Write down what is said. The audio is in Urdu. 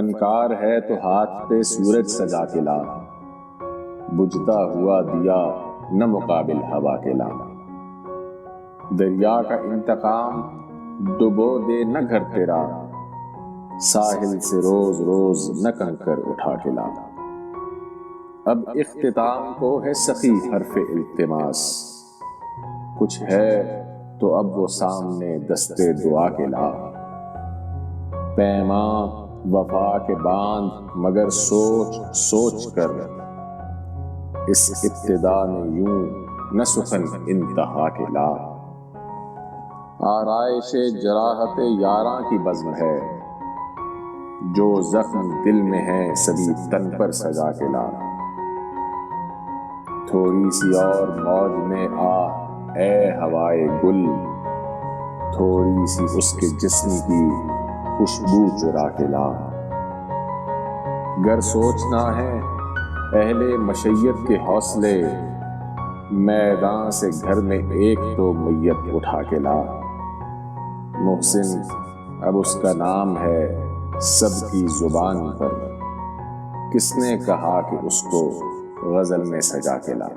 فنکار ہے تو ہاتھ پہ سورج سجا کے لا، بجھتا ہوا دیا نہ مقابل ہوا کے لا۔ دریا کا انتقام ڈبو دے نہ گھر تیرا، ساحل سے روز روز نہ کنکر اٹھا کے لا۔ اب اختتام کو ہے سخی حرف التماس، کچھ ہے تو اب وہ سامنے دستے دعا کے لا۔ پیماں وفا کے باندھ مگر سوچ سوچ کر، اس ابتدا میں یوں نہ سخن انتہا کے لا۔ آرائش جراحت یاراں کی بزم ہے، جو زخم دل میں ہے سبھی تن پر سجا کے لا۔ تھوڑی سی اور موج میں آ اے ہوائے گل، تھوڑی سی اس کے جسم کی خوشبو چرا کے لا۔ گر سوچنا ہے اہل مشیت کے حوصلے، میدان سے گھر میں ایک تو میت اٹھا کے لا۔ محسن اب اس کا نام ہے سب کی زبان پر، کس نے کہا کہ اس کو غزل میں سجا کے لا۔